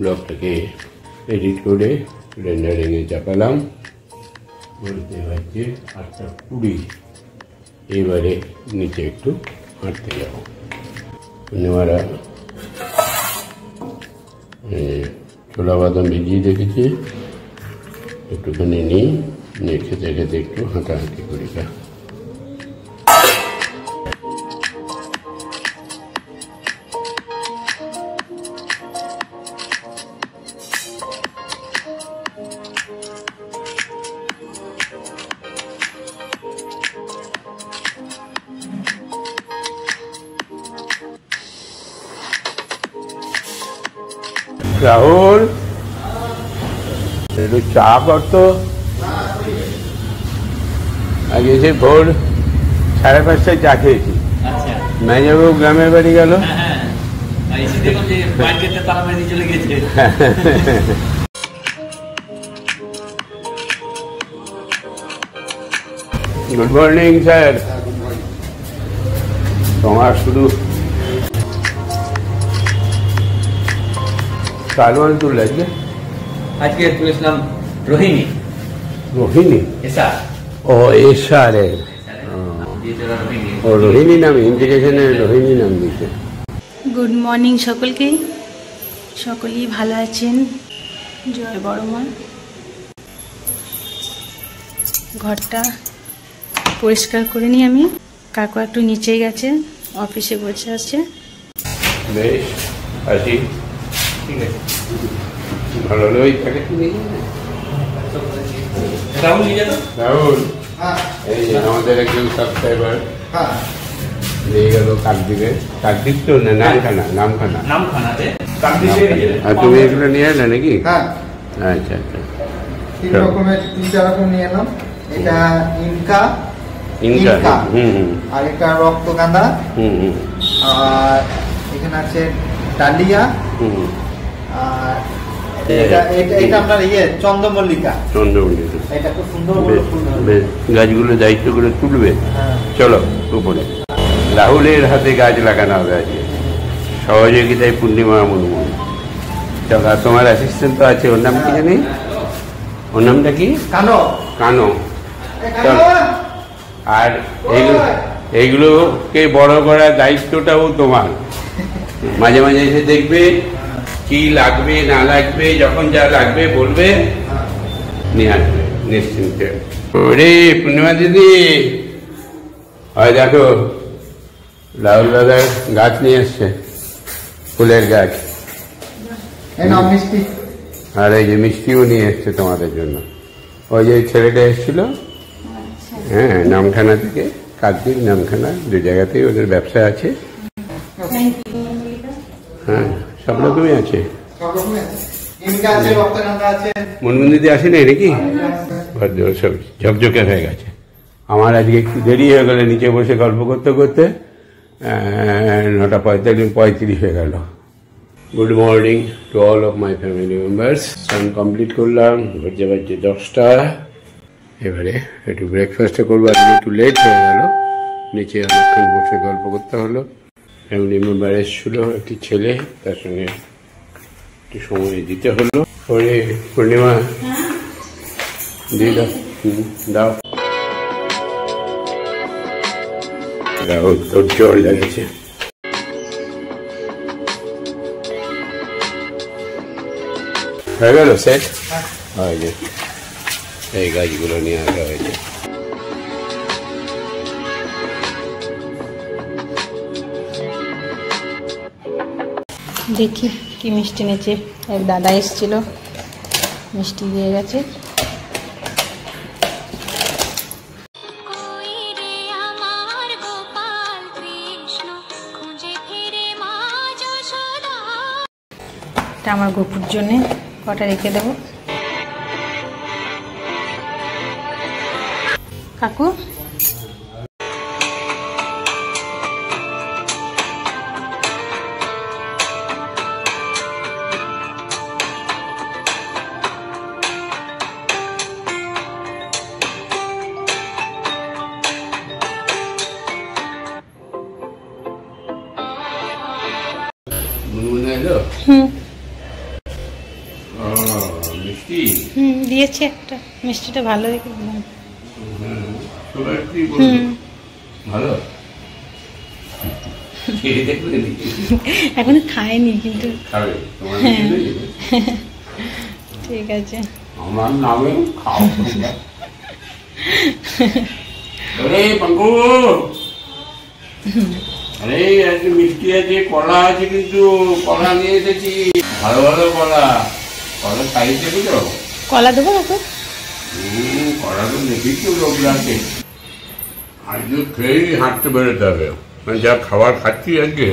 ব্লগটাকে edit করে রেন্ডারিংয়ে চাপালাম। বলতে পারছি 8:20। এবারে নিচে একটু হাঁটতে যাবো। পূর্ণিমারা ছোলা বাদাম ভিজিয়ে রেখেছি, একটুখানি নিয়ে খেতে খেতে একটু হাঁটাহাঁটি করি। রাহুল, একটু চা করতো। আগে এসে ভোর 5:30টায় চা খেয়েছি। মেজবাবু গ্রামের বাড়ি গেল। Good morning sir. তোমার শুধু কালওয়াল তুল আজকে তুলেছিলাম রোহিণী। রোহিণী ও এসআরে ও রোহিণী নাম ইন্ডিকেশনে রোহিণী নাম দিয়েছে। গুড মর্নিং সকলকে, সকলেই ভালো আছেন। জয় বড় মা। ঘরটা পরিষ্কার করে নিই আমি। কাকু একটু নিচে গেছে, অফিসে বসে আছে। বেশ, আসি। ঠিক আছে, ভালো হলো। ওই প্যাকেট রাহুল, এই যে আমাদের একজন সাবস্ক্রাইবার নিয়ে গেল কাকদ্বীপে। কাকদ্বীপ তো না, নামখানা। আর তুমি এগুলো নিয়ে এলে নাকি? আচ্ছা আচ্ছা, 3 রকম নিয়ে এলাম। এটা ইনকা, আর এটা রক্তগাঁদা, আর এখানে আছে ডালিয়া, আর এটা আপনার চন্দ্রমল্লিকা। এটা খুব সুন্দর ফুল। গাছগুলো দায়িত্ব করে তুলবে। চলো উপরে। রাহুলের হাতে গাছ লাগানো হবে আজকে, সহযোগিতায় পূর্ণিমা মুর্মু। চলো, আর তোমার অ্যাসিস্ট্যান্ট তো আছে, ওর নাম কি জানি? ওর নামটা কি? কানো। আর এইগুলোকে বড় করার দায়িত্বটাও তোমার। মাঝে মাঝে এসে দেখবে কি লাগবে না লাগবে, যখন যা লাগবে বলবে, নিয়ে আসবে নিশ্চিন্তে। ওরে পূর্ণিমা দিদি, হয় দেখো রাহুল দাদা গাছ নিয়ে এসছে, ফুলের গাছ। আর এই যে মিষ্টিও নিয়ে এসছে তোমাদের জন্য। ওই যে ছেলেটা এসেছিল, হ্যাঁ, নামখানা থেকে, কাকদ্বীপ নামখানা, 2 জায়গাতেই ওদের ব্যবসা আছে। হ্যাঁ, সব রকমই আছে। মুনমুন দিদি আসেনি নাকি? সব ঝকঝকে হয়ে গেছে। আমার আজকে একটু দেরি হয়ে গেল নিচে বসে গল্প করতে করতে, 9:45 হয়ে গেল। Good morning to all of my family members. স্নান কমপ্লিট করলাম, ঘুরতে বাজছে 10টা। এবারে একটু ব্রেকফাস্টটা করবো। আজকে একটু লেট হয়ে গেল, নিচে অনেকক্ষণ বসে গল্প করতে হলো। ফ্যামিলি মেম্বার এসেছিল, একটি ছেলে, তার সঙ্গে একটু সময় দিতে হলো। পরে পূর্ণিমা দিয়ে দাও। রাহুল তোর জ্বর লেগেছে। হয়ে গেল সেট? হয়েছে। এই গাছগুলো নিয়ে আসা হয়েছে। দেখি কি মিষ্টি এনেছে। এক দাদা এসেছিল, মিষ্টি দিয়ে গেছে। এটা আমার গোপুর জন্যে, কটা রেখে দেবো। কাকু, দিয়েছি একটা, মিষ্টিটা ভালো রেখে দিলাম। ভালো এখনো খাইনি কিন্তু ঠিক আছে। আমার নামে খাও। আরে পাঙ্কু, আরে আজকে মিষ্টি আছে, কলা আছে, কিন্তু কলা নিয়ে এসেছি, ভালো ভালো কলা। কলা সাইজ দেবে তো? কলা দেবো না তো? কলা তো দেখেই তো লোক লাগে। আজকে খেয়েই হাঁটতে বেরোতে হবে, মানে যা খাবার খাচ্ছি আজকে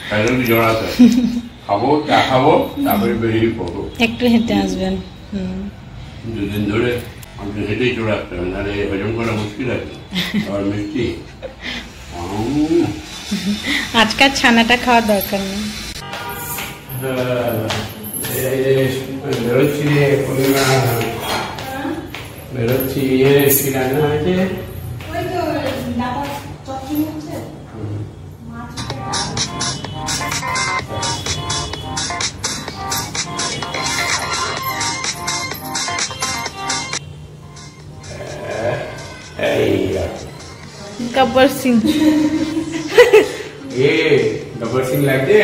ক্যালোরি জড়াতে খাবো, চা খাবো, তারপরে বেরিয়ে পড়বো। একটু হেঁটে আসবেন। দুদিন ধরে আমাকে হেঁটেই চলে আসতে হবে, নাহলে হজম করা মুশকিল আছে। আবার মিষ্টি আজকাল ছানাটা খাওয়ার দরকার নেই। বেরোচ্ছি রে পূর্ণিমা, বেরোচ্ছি। কি রান্না হয়েছে? गब्बर सिंह। ये गब्बर सिंह লাগছে?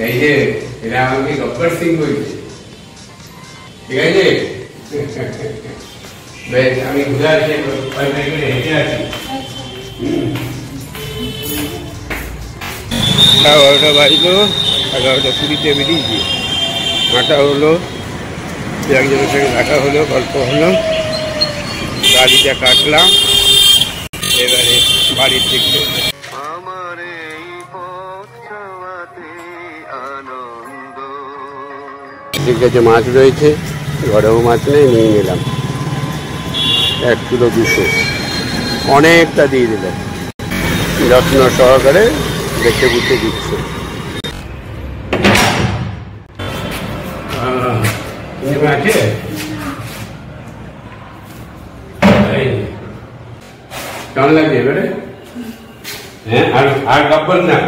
এই যে এরা আমাকে গব্বর সিং বলছে, ঠিক আছে? বেশ, আমি ঘুরে আসি, হেঁটে আসি। 11টা বাজলো, 11টা 20-তে বেরিয়েছি। হাঁটা হলো, একজনের সঙ্গে দেখা হলো, গল্প হলো, গাড়িটা কাটলাম, এবারে বাড়ির দিকে। ঠিক আছে, মাছ রয়েছে, ঘরেও মাছ নেই, নিয়ে নিলাম 1 কিলো 200, অনেকটা দিয়ে দিলেন, যত্ন সহকারে দেখে বুঝতে দিচ্ছে। আছে কেমন লাগছে এবারে? হ্যাঁ, আর গব্বর না,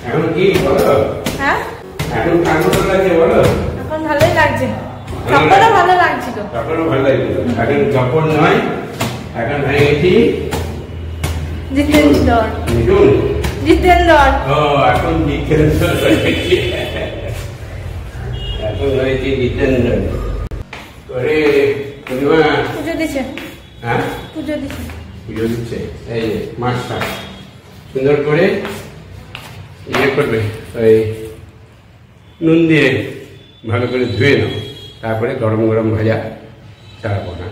এখন কি বলো? হ্যাঁ, এখন কেমন লাগছে বলো? এখন ভালোই লাগছে, কাপড়ও ভালো লাগছিল, কাপড়ও ভালো লাগছিল। এখন গব্বর নয়, এখন হয়ে গেছি জিতেন্দ্র। মিঠুন, জিতেন্দ্র। ও এখন জিতেন্দ্র হয়েছি, এখন হয়েছি জিতেন্দ্র। করে পূর্ণিমা পুজো দিচ্ছে। হ্যাঁ, পুজো দিচ্ছে, পুজো দিচ্ছে। এই যে মাছটা সুন্দর করে ইয়ে করবে, ওই নুন দিয়ে ভালো করে ধুয়ে নাও, তারপরে গরম গরম ভাজা চাড়াবো না,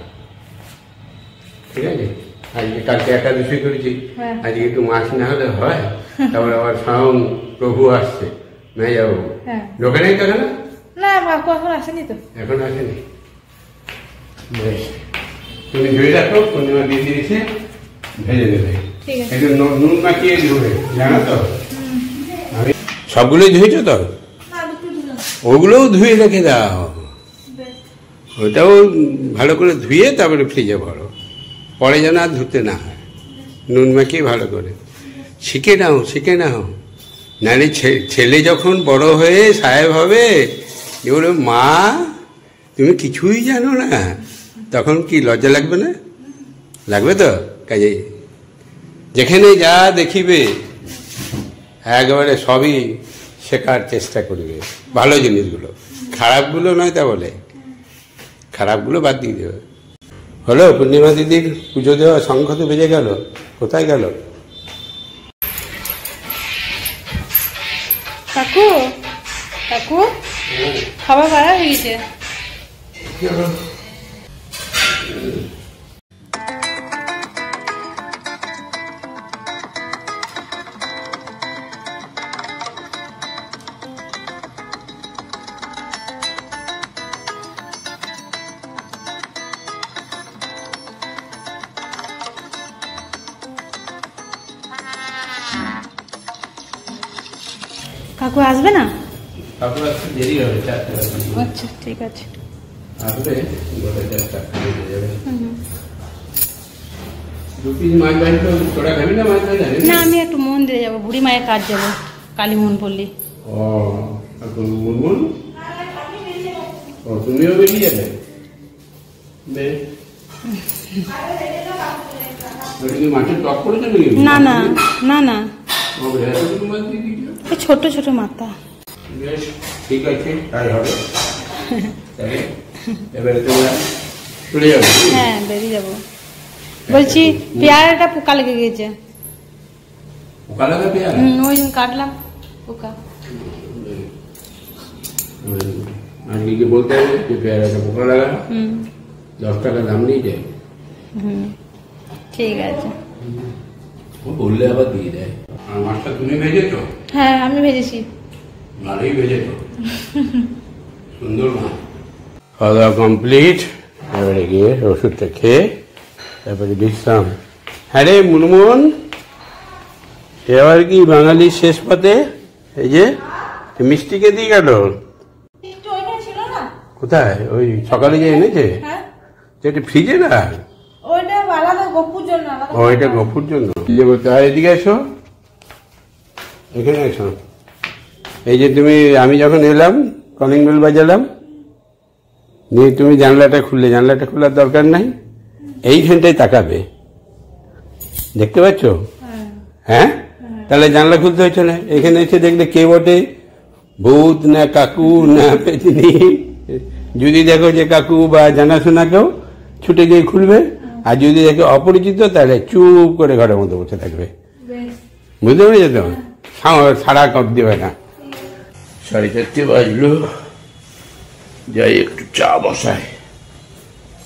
ঠিক আছে? আজকে কালকে একাদশী করেছি, আজকে একটু মাছ না হলে হয়। তারপরে আবার স্বয়ং প্রভু আসছে, নাই যাবো, ঢোকে নাই তো? না, এখন আসেনি তো, এখন আসেনি। বেশ, তুমি ধুয়ে রাখো, পূর্ণিমা দিয়ে দিয়েছে, ভেজে দেবে। একটু নুন মাখিয়ে ধুবে, জানো তো? আমি সবগুলোই ধুয়েছো তো? ওগুলোও ধুয়ে রেখে দাও, ওটাও ভালো করে ধুয়ে তারপরে ফ্রিজে ভরো, পরে যেন আর ধুতে না হয়। নুন মাখিয়ে ভালো করে শিখে নাও, শিখে নাও, নাহলে ছেলে যখন বড় হয়ে সাহেব হবে, এবার মা তুমি কিছুই জানো না, তখন কি লজ্জা লাগবে না? লাগবে তো? কাজে যেখানে যা দেখিবে একেবারে সবই শেখার চেষ্টা করবে, ভালো জিনিসগুলো, খারাপগুলো নয়। তা বলে খারাপগুলো বাদ দিয়ে দেবে। হলো, পূর্ণিমা দিদির পুজো দেওয়া শঙ্খ তো বেজে গেল, কোথায় গেল? কাকু, কাকু খাবার বাড়া হয়ে গেছে। কাকু আসবে না? কাকু আসতে দেরি হবে, 4টা বাজে। আচ্ছা, ঠিক আছে, আসবে 4টা বেজে যাবে। দু পিস মাছ ভাজলো, তোরা খাবি না মাছ ভাজা? না, আমি একটু মন্দিরে যাবো, বুড়ি মায়ের কাজ যাবো, কালীমোহন পল্লী। ও এখন মুনমুন, ও তুমিও বেরিয়ে যাবে? বেশ, মাছের টক করেছো নাকি? না না না না, মাছ দিয়ে দিয়েছো? ছোট ছোট মাথা। বেশ, ঠিক আছে, তাই হবে। এবারে তোমরা চলে যাবো? হ্যাঁ, বেরিয়ে যাবো। বলছি পেয়ারাটা পোকা লেগে গেছে। পোকা লাগা পেয়ারা? ওই দিন কাটলাম পোকা। আজকে বলতে হবে যে পেয়ারাটা পোকা লাগা, 10 টাকা দাম নিয়ে যায়। ঠিক আছে, বললে আবার দিয়ে দেয়। আর মাছটা তুমি ভেজেছো? হ্যাঁ আমি ভেজেছি। ভালোই ভেজেছো, সুন্দর মাছ। খাওয়া দাওয়া কমপ্লিট, এবারে গিয়ে ওষুধটা খেয়ে তারপরে বিশ্রাম। হ্যাঁ রে মুনমুন, এবার কি বাঙালির শেষ পাতে এই যে মিষ্টিকে দিয়ে গেল? কোথায়? ওই সকালে যে এনেছে যেটা ফ্রিজে না, ওইটা গপুর জন্য। এদিকে এসো, এখানে এসো। এই যে তুমি, আমি যখন এলাম কলিং বেল বাজালাম, নিয়ে তুমি জানলাটা খুললে, জানলাটা খোলার দরকার নাই, এইখানটায় তাকাবে, দেখতে পাচ্ছ? হ্যাঁ, তাহলে জানলা খুলতে হয়েছে না? এখানে এসে দেখলে কে বটে, ভূত না কাকু না পেতনি। যদি দেখো যে কাকু বা জানাশোনা কেউ, ছুটে গিয়ে খুলবে, আর যদি দেখো অপরিচিত তাহলে চুপ করে ঘরের মধ্যে বসে থাকবে। বুঝতে পেরেছো তো? সারা কপ দেবে না। 4:30 বাজলো, যাই একটু চা বসায়।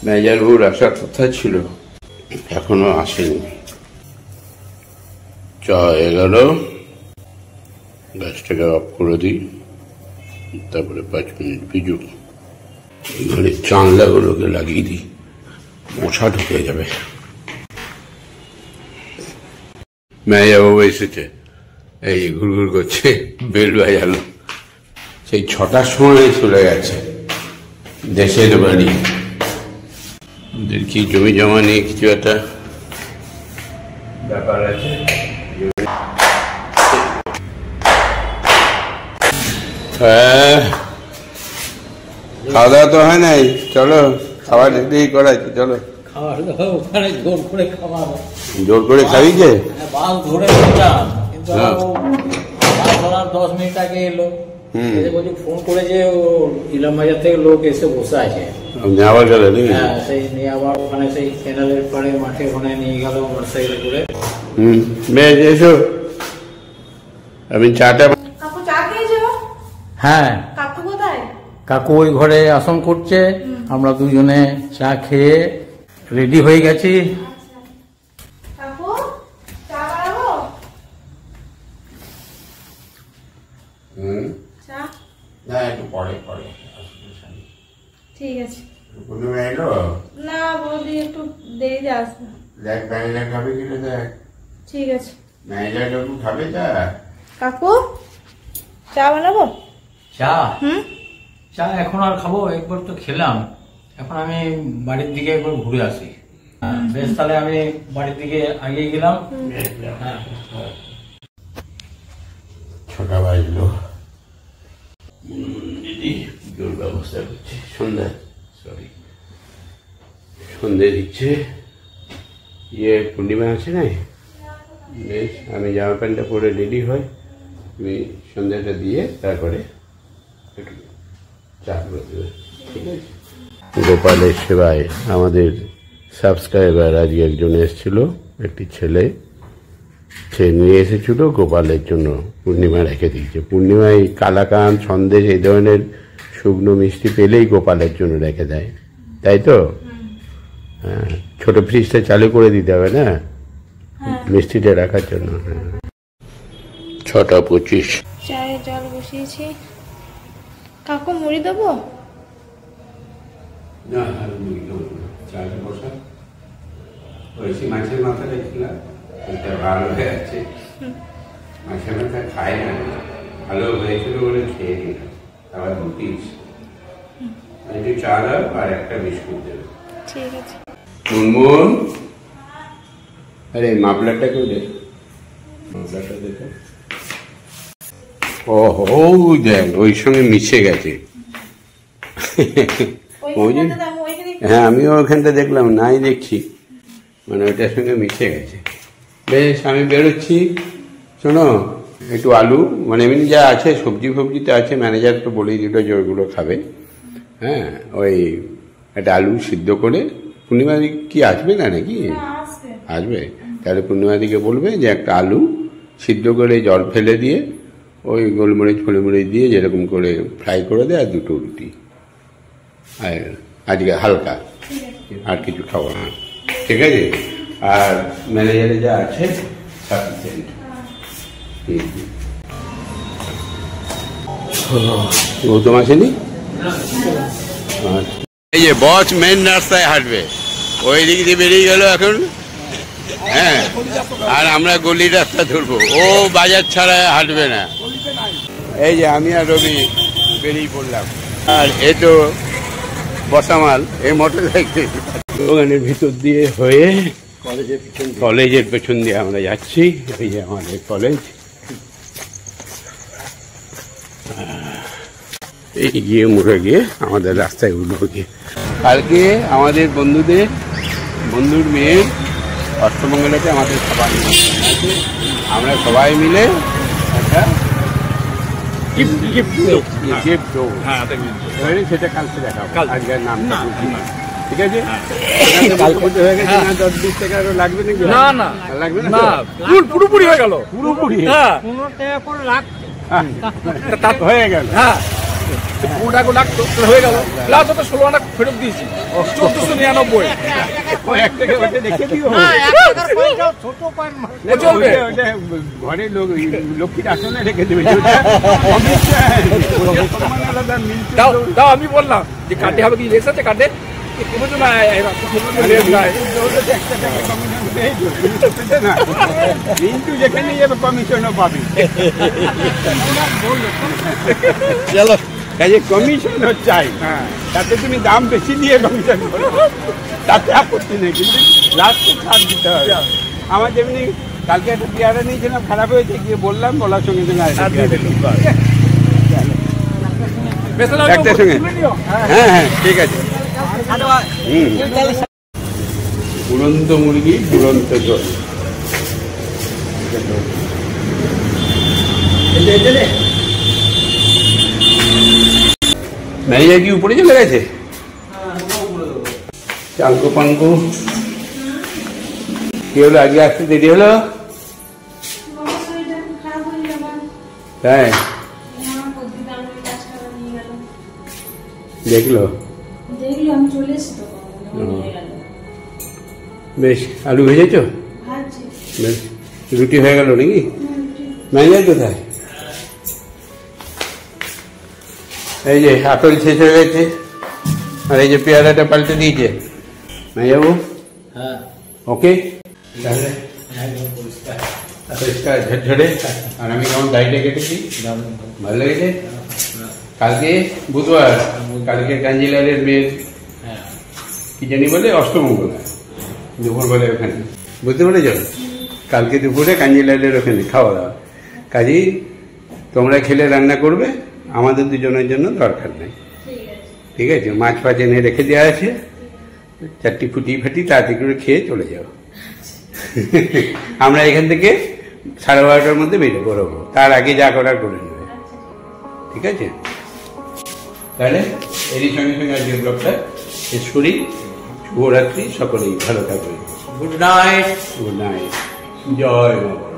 মেজারপুর আসার কথা ছিল, এখনো আসেনি। চা হয়ে গেল, গ্যাসটাকে অফ করে দিই, তারপরে 5 মিনিট ভিজুক। এখানে জানলাগুলোকে লাগিয়ে দিই, মশা ঢুকে যাবে। মেজাবাবু এসেছে, এই ঘুরঘুর করছে, বেল বাজালো। সেই 6টার সময় চলে গেছে দেশের বাড়ি। ওদের কি জমি জমা নিয়ে কিছু একটা ব্যাপার আছে। হ্যাঁ, খাওয়া দাওয়া তো হয় নাই, চলো খাবার রেডি করাচ্ছি, চলো। জোর করে খাবি যে? 10 মিনিট আগে এলো, ফোন করে যে ইলাম বাজার থেকে লোক এসে বসে আছে। আবার গেল? হ্যাঁ, সেই নিয়ে আবার ওখানে সেই ক্যানেলের পাড়ে মাঠে ওখানে নিয়ে গেল মোটরসাইকেল করে। বেশ, এসো, আমি চাটা। কাকু চা খেয়েছো? হ্যাঁ, কাকু কোথায়? কাকু ওই ঘরে আসন করছে, আমরা দুজনে চা খেয়ে রেডি হয়ে গেছি। কাকু চা বানাবো? চা না, একটু পরে পরে। ঠিক আছে। পূর্ণিমা এলো না, বৌদি একটু দেরিতে আসবে। দেখ ম্যানেজার খাবে কিনা দেখ। ঠিক আছে। ম্যানেজার যখন খাবে চা। কাকু চা বানাবো? চা? চা এখন আর খাবো, একবার তো খেলাম, এখন আমি বাড়ির দিকে একবার ঘুরে আসি। বেশ, তাহলে আমি বাড়ির দিকে আগিয়ে গেলাম। হ্যাঁ, 6টা বাজলো। দিদি জোর ব্যবস্থা করছে, সন্ধ্যে দিচ্ছে। পূর্ণিমা আছে না? বেশ, আমি জামা প্যান্টটা পরে রেডি হই, তুমি সন্ধ্যাটা দিয়ে তারপরে একটু চা করে দেবে, ঠিক আছে? গোপালের সেবায় আমাদের সাবস্ক্রাইবার আজকে একজন এসেছিল, একটি ছেলে, সে নিয়ে এসেছিল গোপালের জন্য, পূর্ণিমা রেখে দিয়েছে। পূর্ণিমায় কালাকাঁদ, সন্দেশ এই ধরনের শুকনো মিষ্টি পেলেই গোপালের জন্য রেখে দেয়, তাই তো? হ্যাঁ, ছোট ফ্রিজটা চালু করে দিতে হবে না মিষ্টিটা রাখার জন্য। হ্যাঁ, 6:25। চায়ে জল বসিয়েছি। কাকু মুড়ি দেবো? না, চাটা বসা। মাছের মাথাটা ছিলাম, ওইটা ভালো হয়ে আছে। মাছের মাথা খায় না, ভালো হয়েছিল বলে খেয়ে নিলাম। আবার 2 পিস একটু চা দাও আর একটা বিস্কুট দেবে। ঠিক আছে। মুনমুন, আরে মাফলারটা কেউ দে, মাফলারটা দেখো। ও দেখ ওই সঙ্গে মিশে গেছে। ওই যে হ্যাঁ আমিও ওখানটা দেখলাম, নাই দেখছি মানে ওইটার সঙ্গে মিশে গেছে। বেশ আমি বেরোচ্ছি। শোনো একটু আলু মানে এমনি যা আছে সবজি ফবজিতে আছে, ম্যানেজার তো বলেই দিল যে ওইগুলো খাবে। হ্যাঁ ওই একটা আলু সিদ্ধ করে, পূর্ণিমা দি কি আসবে না নাকি? আসবে, তাহলে পূর্ণিমা দিকে বলবে যে একটা আলু সিদ্ধ করে জল ফেলে দিয়ে ওই গোলমরিচ ফলমরিচ দিয়ে যেরকম করে ফ্রাই করে দেয়, আর দুটো রুটি, আর আজকে হালকা, আর কিছু খাবো না, ঠিক আছে? আর ম্যানেজারে যা আছে সাফিসিয়েন্ট। গৌতম আসেনি? এই যে বস মেন রাস্তায় হাঁটবে, ওই দিক দিয়ে বেরিয়ে গেল এখন। হ্যাঁ আর আমরা গলি রাস্তা ধরবো, ও বাজার ছাড়া হাঁটবে না। এই যে আমি আর রবি বেরিয়ে পড়লাম, আর এ তো বসামাল এই মোটর সাইকেল দোকানের ভিতর দিয়ে হয়ে কলেজের পেছন দিয়ে আমরা যাচ্ছি। এই যে আমাদের কলেজ, এই গিয়ে মুখে গিয়ে আমাদের রাস্তায় উঠবো গিয়ে। কালকে আমাদের বন্ধুর মেয়ের অষ্টমঙ্গলাতে আমাদের সবাই আমরা সবাই মিলে একটা গিফট দেবো, সেটা কালকে দেখাবো, আজকের নামটা ঠিক আছে? হয়ে গেছে না 10-20 টাকা আরো লাগবে নাকি? না না লাগবে না, পুরোপুরি হয়ে গেল, পুরোপুরি 15 টাকা করে লাগছে, হয়ে গেল। হ্যাঁ 15 টাকা লাগতো হয়ে গেল, লাস্ট তো 16 টাকা ফেরত দিয়েছি, 1499। রেখে দিও, ঘরে লক্ষ্মীর আসনে রেখে দেবে। তাও আমি বললাম যে কাটে হবে কি, লেস আছে কাটে কিন্তু যেখানে যাবে কমিশনও পাবি। চলো কাজে কমিশন চাই, তাতে তুমি দাম বেশি দিয়ে কমিশন করো, তাতে আপত্তি নেই, কিন্তু লাস্টে ছাড় দিতে হবে। আমার যেমনি কালকে একটা পেয়ারা নিয়েছিলাম, খারাপ হয়েছে, গিয়ে বললাম, বলার সঙ্গে সঙ্গে একটার সঙ্গে। হ্যাঁ হ্যাঁ ঠিক আছে। উড়ন্ত মুরগি উড়ন্ত জল। ম্যানেজার কি উপরে চলে গেছে? চাঙ্কু পাঙ্কু কি হলো, আগে আসতে দেরি হলো? তাই দেখলো? বেশ আলু ভেজেছ? বেশ রুটি হয়ে গেল নাকি? ম্যানেজার কোথায়? এই যে আপেল শেষ হয়ে গেছে, আর এই যে পেয়ারাটা পাল্টে দিয়েছে ম্যানেজারবাবু। হ্যাঁ ওকে, তাহলে পরিষ্কার ঝরঝরে। আর আমি কেমন দাড়িটা কেটেছি, ভালো লেগেছে? কালকে বুধবার, কালকে কাঞ্জিলালের মেয়ের কি জানি বলে অষ্টমঙ্গলা, দুপুর বলে ওখানে, বুঝতে পেরেছ? কালকে দুপুরে কাঞ্জিলালের ওখানে খাওয়া দাওয়া। কাজেই তোমরা খেলে রান্না করবে, আমাদের দুজনের জন্য দরকার নেই, ঠিক আছে? মাছ ফাছ এনে রেখে দেওয়া আছে, 4টি ফুটি ফাটি তাড়াতাড়ি করে খেয়ে চলে যাও। আমরা এখান থেকে 12:30টার মধ্যে বেরিয়ে পড়বো, তার আগে যা করার করে নেবে, ঠিক আছে? তাহলে এরই সঙ্গে সঙ্গে আজকের ব্লগটা শেষ করি। শুভরাত্রি, সকলেই ভালো থাকবে। গুড নাইট, গুড নাইট, জয় বাবা।